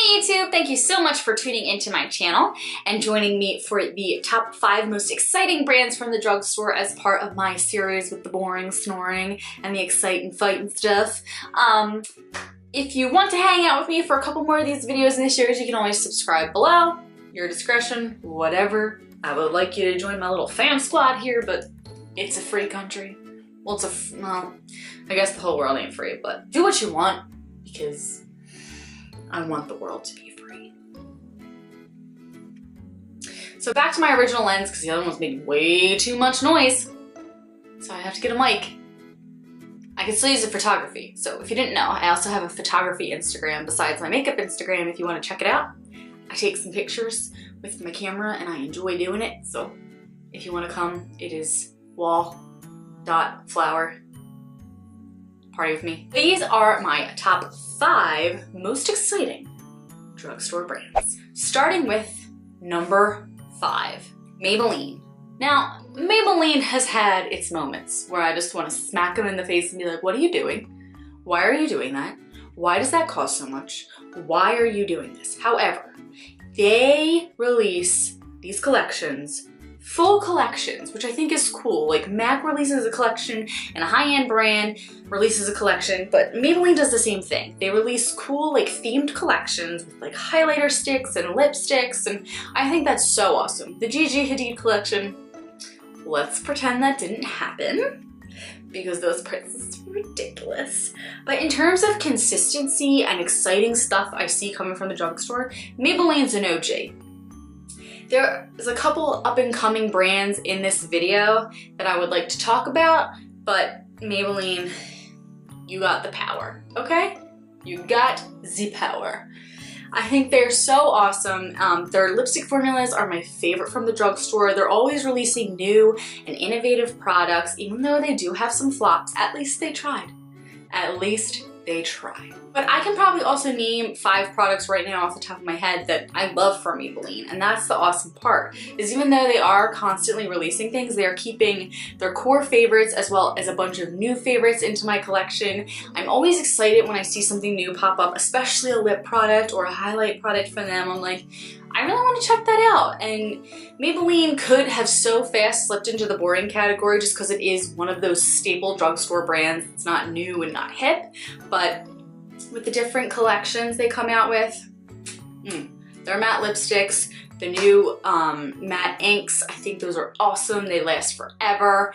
Hey YouTube, thank you so much for tuning into my channel and joining me for the top 5 most exciting brands from the drugstore as part of my series with the boring snoring and the exciting fighting stuff. If you want to hang out with me for a couple more of these videos in this series, you can always subscribe below. Your discretion, whatever. I would like you to join my little fan squad here, but it's a free country. Well, well, I guess the whole world ain't free, but do what you want because I want the world to be free. So back to my original lens, because the other one's making way too much noise. So I have to get a mic. I can still use it for photography. So if you didn't know, I also have a photography Instagram besides my makeup Instagram if you want to check it out. I take some pictures with my camera and I enjoy doing it. So if you want to come, it is Wahlflower. Party with me. These are my top 5 most exciting drugstore brands. Starting with number 5, Maybelline. Now, Maybelline has had its moments where I just want to smack them in the face and be like, what are you doing? Why are you doing that? Why does that cost so much? Why are you doing this? However, they release these collections, full collections, which I think is cool. Like MAC releases a collection and a high-end brand releases a collection, but Maybelline does the same thing. They release cool like themed collections with like highlighter sticks and lipsticks, and I think that's so awesome. The Gigi Hadid collection, let's pretend that didn't happen because those prices are ridiculous. But in terms of consistency and exciting stuff I see coming from the drugstore, Maybelline's an OG. There's a couple up-and-coming brands in this video that I would like to talk about, but Maybelline, you got the power, okay? You got the power. I think they're so awesome. Their lipstick formulas are my favorite from the drugstore. They're always releasing new and innovative products, even though they do have some flops. At least they tried. At least they tried. But I can probably also name 5 products right now off the top of my head that I love from Maybelline, and that's the awesome part, is even though they are constantly releasing things, they are keeping their core favorites as well as a bunch of new favorites into my collection. I'm always excited when I see something new pop up, especially a lip product or a highlight product from them. I'm like, I really want to check that out. And Maybelline could have so fast slipped into the boring category just because it is one of those staple drugstore brands. It's not new and not hip, but with the different collections they come out with, their matte lipsticks, the new matte inks, I think those are awesome. They last forever.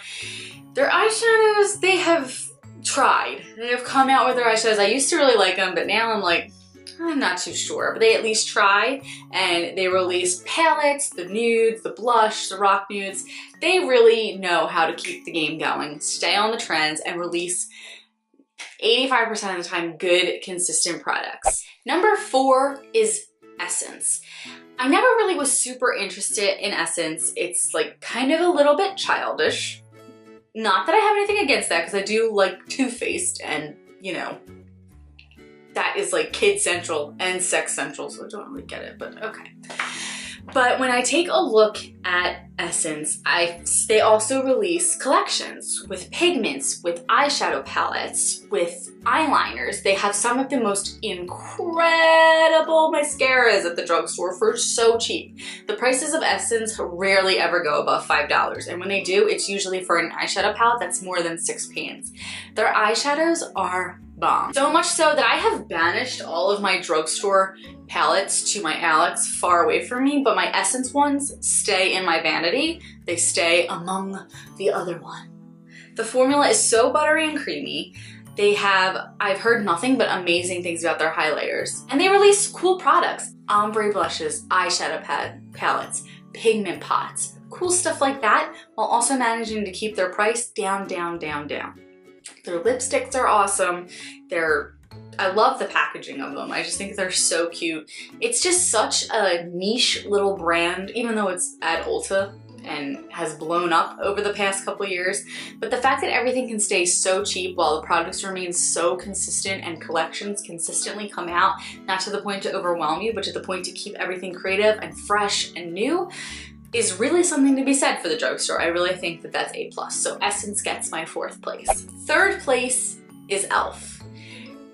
Their eyeshadows, they have tried. They have come out with their eyeshadows. I used to really like them, but now I'm like, I'm not too sure, but they at least try, and they release palettes, the nudes, the blush, the rock nudes. They really know how to keep the game going, stay on the trends, and release 85% of the time good, consistent products. Number 4 is Essence. I never really was super interested in Essence. It's like kind of a little bit childish. Not that I have anything against that, because I do like Too Faced, and you know, that is like kid central and sex central, so I don't really get it, but okay. But when I take a look at Essence, they also release collections with pigments, with eyeshadow palettes, with eyeliners. They have some of the most incredible mascaras at the drugstore for so cheap. The prices of Essence rarely ever go above $5, and when they do, it's usually for an eyeshadow palette that's more than 6 pans. Their eyeshadows are bomb. So much so that I have banished all of my drugstore palettes to my Alex far away from me, but my Essence ones stay in my vanity. They stay among the other one. The formula is so buttery and creamy. I've heard nothing but amazing things about their highlighters. And they release cool products. Ombre blushes, eyeshadow palettes, pigment pots, cool stuff like that, while also managing to keep their price down, down, down, down. Their lipsticks are awesome. I love the packaging of them. I just think they're so cute. It's just such a niche little brand, even though it's at Ulta and has blown up over the past couple years. But the fact that everything can stay so cheap while the products remain so consistent and collections consistently come out, not to the point to overwhelm you, but to the point to keep everything creative and fresh and new, is really something to be said for the drugstore. I really think that that's A+. So Essence gets my 4th place. 3rd place is e.l.f.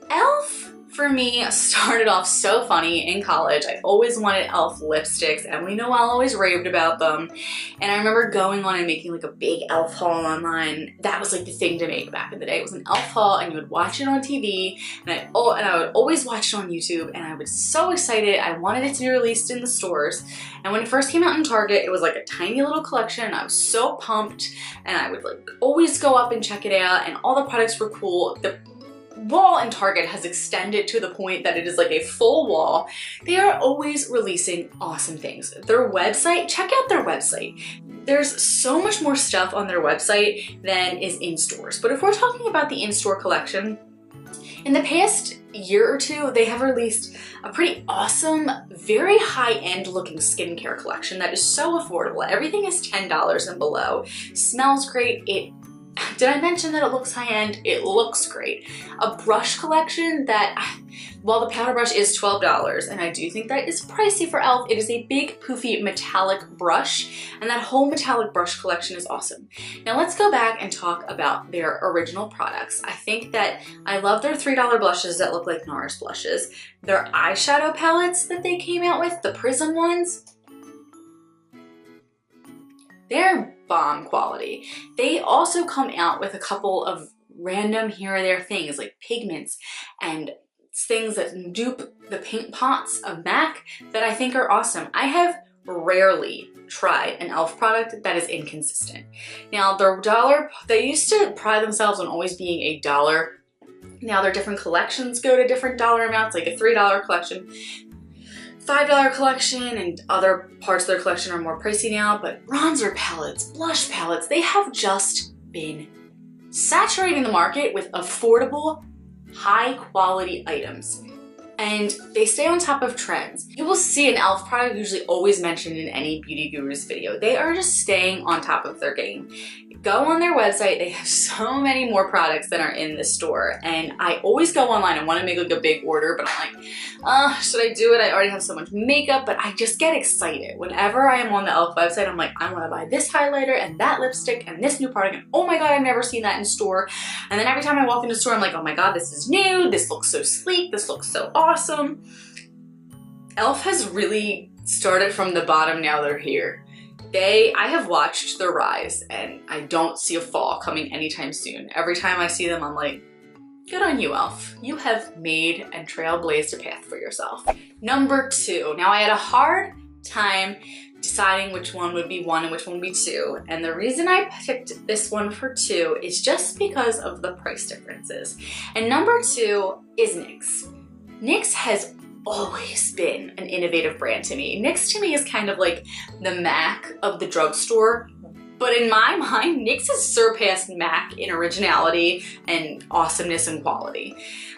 e.l.f. for me started off so funny in college. I always wanted e.l.f. lipsticks. Emily Noel always raved about them. And I remember going on and making like a big e.l.f. haul online. That was like the thing to make back in the day. It was an e.l.f. haul and you would watch it on TV and I would always watch it on YouTube, and I was so excited. I wanted it to be released in the stores. And when it first came out in Target, it was like a tiny little collection and I was so pumped, and I would like always go up and check it out, and all the products were cool. The wall in Target has extended to the point that it is like a full wall. They are always releasing awesome things. Their website, check out their website. There's so much more stuff on their website than is in stores. But if we're talking about the in-store collection, in the past year or two, they have released a pretty awesome, very high-end looking skincare collection that is so affordable. Everything is $10 and below. Smells great. Did I mention that it looks high-end? It looks great. A brush collection that, while the powder brush is $12, and I do think that is pricey for e.l.f., it is a big, poofy, metallic brush, and that whole metallic brush collection is awesome. Now let's go back and talk about their original products. I think that I love their $3 blushes that look like NARS blushes. Their eyeshadow palettes that they came out with, the Prism ones, they're bomb quality. They also come out with a couple of random here or there things like pigments and things that dupe the paint pots of MAC that I think are awesome. I have rarely tried an e.l.f. product that is inconsistent. Now their dollar, they used to pride themselves on always being $1. Now their different collections go to different dollar amounts, like a $3 collection, $5 collection, and other parts of their collection are more pricey now, but bronzer palettes, blush palettes, they have just been saturating the market with affordable, high quality items. And they stay on top of trends. You will see an e.l.f. product usually always mentioned in any beauty guru's video. They are just staying on top of their game. Go on their website, they have so many more products than are in the store. And I always go online and want to make like a big order, but I'm like, should I do it? I already have so much makeup, but I just get excited. Whenever I am on the e.l.f. website, I'm like, I want to buy this highlighter and that lipstick and this new product, and oh my god, I've never seen that in store. And then every time I walk into the store, I'm like, oh my god, this is new, this looks so sleek, this looks so awesome. e.l.f. has really started from the bottom, now they're here. I have watched their rise and I don't see a fall coming anytime soon. Every time I see them, I'm like, good on you, e.l.f. You have made and trailblazed a path for yourself. Number 2. Now I had a hard time deciding which one would be 1 and which one would be 2. And the reason I picked this one for 2 is just because of the price differences. And number 2 is NYX. NYX has always been an innovative brand to me. NYX to me is kind of like the MAC of the drugstore, but in my mind, NYX has surpassed MAC in originality and awesomeness and quality.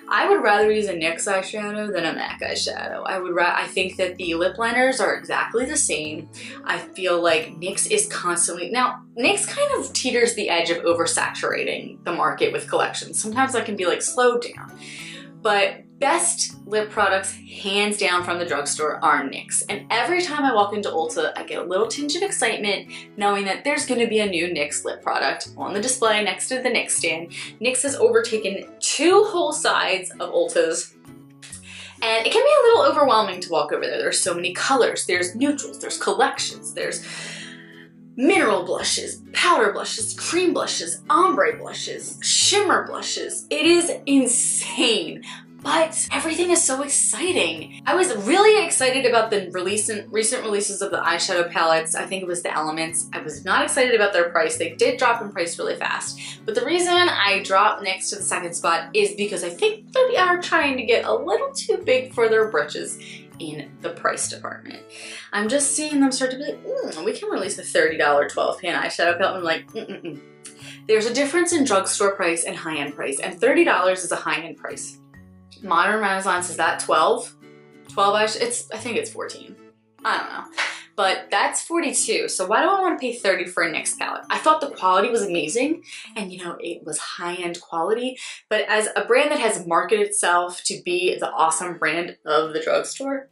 I would rather use a NYX eyeshadow than a MAC eyeshadow. I think that the lip liners are exactly the same. I feel like NYX is constantly, now NYX kind of teeters the edge of oversaturating the market with collections. Sometimes that can be like slowed down, but best lip products, hands down from the drugstore, are NYX. And every time I walk into Ulta, I get a little tinge of excitement knowing that there's gonna be a new NYX lip product on the display next to the NYX stand. NYX has overtaken 2 whole sides of Ulta's, and it can be a little overwhelming to walk over there. There's so many colors, there's neutrals, there's collections, there's mineral blushes, powder blushes, cream blushes, ombre blushes, shimmer blushes. It is insane. But everything is so exciting. I was really excited about the recent releases of the eyeshadow palettes. I think it was the Elements. I was not excited about their price. They did drop in price really fast. But the reason I dropped NYX to the 2nd spot is because I think they are trying to get a little too big for their britches in the price department. I'm just seeing them start to be like, we can release a $30 12-pan eyeshadow palette. I'm like, There's a difference in drugstore price and high-end price, and $30 is a high-end price. Modern Renaissance, is that 12? 12 eyeshadow? I think it's 14. I don't know. But that's 42, so why do I want to pay 30 for a NYX palette? I thought the quality was amazing, and you know, it was high-end quality, but as a brand that has marketed itself to be the awesome brand of the drugstore,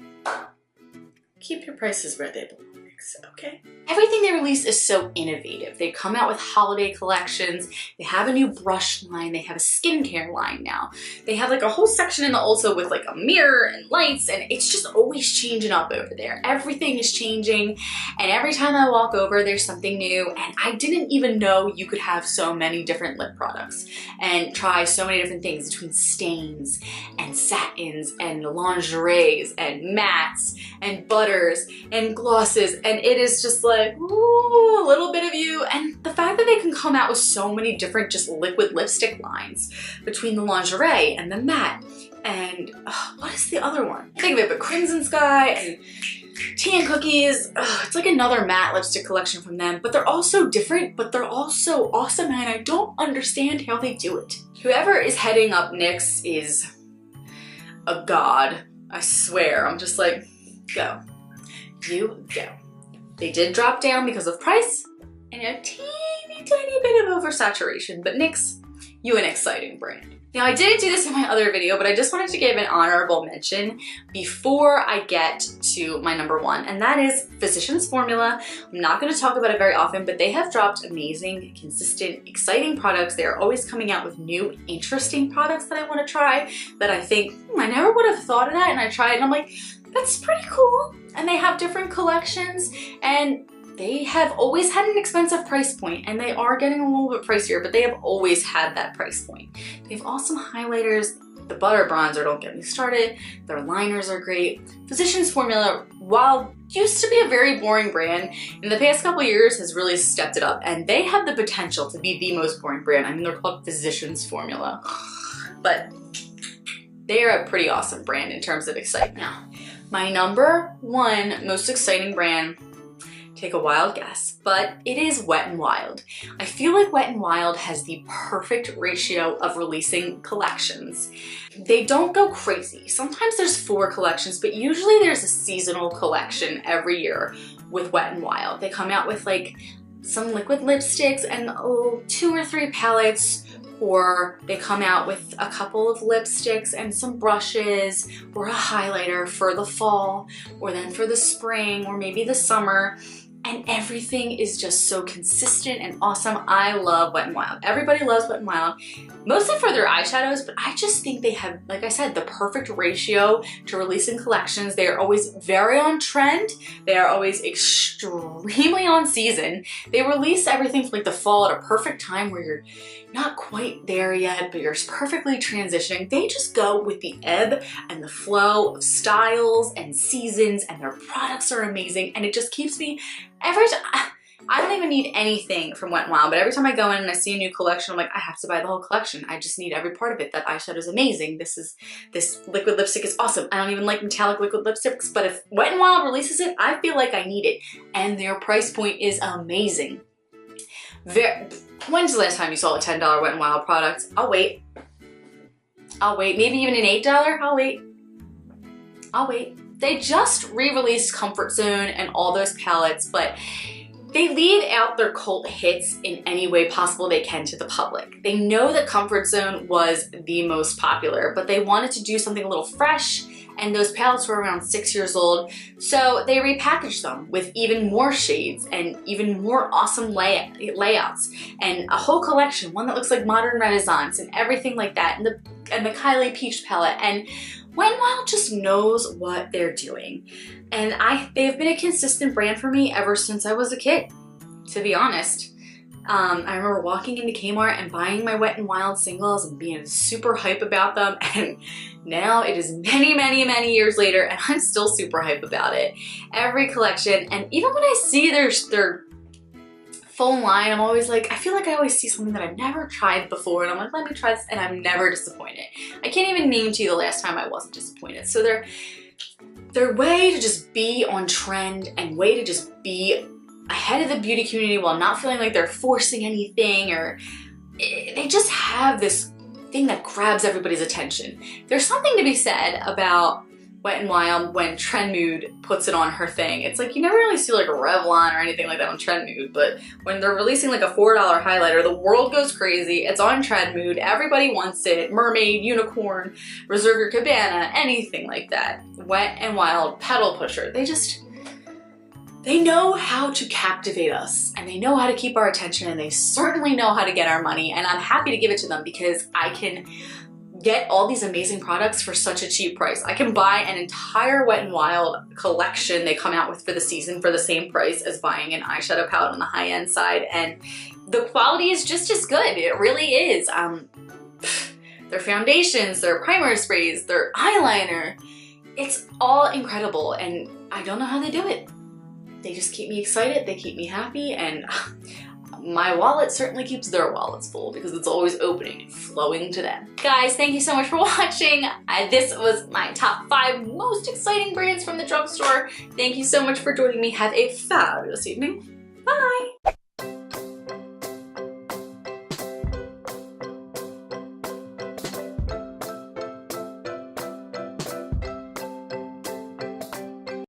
keep your prices where they belong. lipsticks, okay? Everything they release is so innovative. They come out with holiday collections, they have a new brush line, they have a skincare line now. They have like a whole section in the Ulta with like a mirror and lights, and it's just always changing up over there. Everything is changing, and every time I walk over, there's something new, and I didn't even know you could have so many different lip products and try so many different things between stains and satins and lingeries and mattes and butters and glosses, and it is just like, ooh, a little bit of you. And the fact that they can come out with so many different just liquid lipstick lines between the lingerie and the matte and what is the other one? Think of it, but Crimson Sky and Tea and Cookies. It's like another matte lipstick collection from them, but they're all so different, but they're all so awesome, and I don't understand how they do it. Whoever is heading up NYX is a god. I swear. I'm just like, go. You go. They did drop down because of price and a teeny tiny bit of oversaturation, but NYX, you an exciting brand. Now, I didn't do this in my other video, but I just wanted to give an honorable mention before I get to my number one, and that is Physicians Formula. I'm not going to talk about it very often, but they have dropped amazing, consistent, exciting products. They are always coming out with new, interesting products that I want to try that I think, I never would have thought of that, and I tried, and I'm like, that's pretty cool. And they have different collections, and they have always had an expensive price point, and they are getting a little bit pricier, but they have always had that price point. They have awesome highlighters. The butter bronzer, don't get me started. Their liners are great. Physicians Formula, while used to be a very boring brand, in the past couple years has really stepped it up, and they have the potential to be the most boring brand. I mean, they're called Physicians Formula, but they are a pretty awesome brand in terms of excitement. Now, my number one most exciting brand, take a wild guess, but it is Wet n Wild. I feel like Wet n Wild has the perfect ratio of releasing collections. They don't go crazy. Sometimes there's 4 collections, but usually there's a seasonal collection every year with Wet n Wild. They come out with like some liquid lipsticks and 2 or 3 palettes, or they come out with a couple of lipsticks and some brushes or a highlighter for the fall, or then for the spring, or maybe the summer. And everything is just so consistent and awesome. I love Wet n Wild. Everybody loves Wet n Wild, mostly for their eyeshadows, but I just think they have, like I said, the perfect ratio to releasing collections. They are always very on trend. They are always extremely on season. They release everything from like the fall at a perfect time where you're not quite there yet, but you're perfectly transitioning. They just go with the ebb and the flow of styles and seasons, and their products are amazing, and it just keeps me every time. I don't even need anything from Wet n Wild, but every time I go in and I see a new collection, I'm like, I have to buy the whole collection. I just need every part of it. That eyeshadow is amazing. This liquid lipstick is awesome. I don't even like metallic liquid lipsticks, but if Wet n Wild releases it, I feel like I need it. And their price point is amazing. When's the last time you saw a $10 Wet n Wild product? I'll wait. I'll wait. Maybe even an $8? I'll wait. I'll wait. They just re-released Comfort Zone and all those palettes, but they leave out their cult hits in any way possible they can to the public. They know that Comfort Zone was the most popular, but they wanted to do something a little fresh, and those palettes were around 6 years old, so they repackaged them with even more shades and even more awesome layouts and a whole collection, one that looks like modern Renaissance and everything like that, and the Kylie Peach palette. And Wet n Wild just knows what they're doing. And they've been a consistent brand for me ever since I was a kid, to be honest. I remember walking into Kmart and buying my Wet n Wild singles and being super hype about them, and now it is many, many, many years later and I'm still super hype about it. Every collection, and even when I see their full line, I'm always like, I feel like I always see something that I've never tried before, and I'm like, let me try this, and I'm never disappointed. I can't even name to you the last time I wasn't disappointed. So their way to just be on trend and way to just be ahead of the beauty community while not feeling like they're forcing anything, or they just have this thing that grabs everybody's attention. There's something to be said about Wet n Wild when Trend Mood puts it on her thing. It's like you never really see like a Revlon or anything like that on Trend Mood, but when they're releasing like a $4 highlighter, the world goes crazy. It's on Trend Mood. Everybody wants it. Mermaid, unicorn, Reserve Your Cabana, anything like that. Wet n Wild, Pedal Pusher. They know how to captivate us, and they know how to keep our attention, and they certainly know how to get our money, and I'm happy to give it to them because I can get all these amazing products for such a cheap price. I can buy an entire Wet n Wild collection they come out with for the season for the same price as buying an eyeshadow palette on the high-end side, and the quality is just as good. It really is. Their foundations, their primer sprays, their eyeliner, it's all incredible, and I don't know how they do it. They just keep me excited, they keep me happy, and my wallet certainly keeps their wallets full because it's always opening and flowing to them. Guys, thank you so much for watching. This was my top 5 most exciting brands from the drugstore. Thank you so much for joining me. Have a fabulous evening. Bye!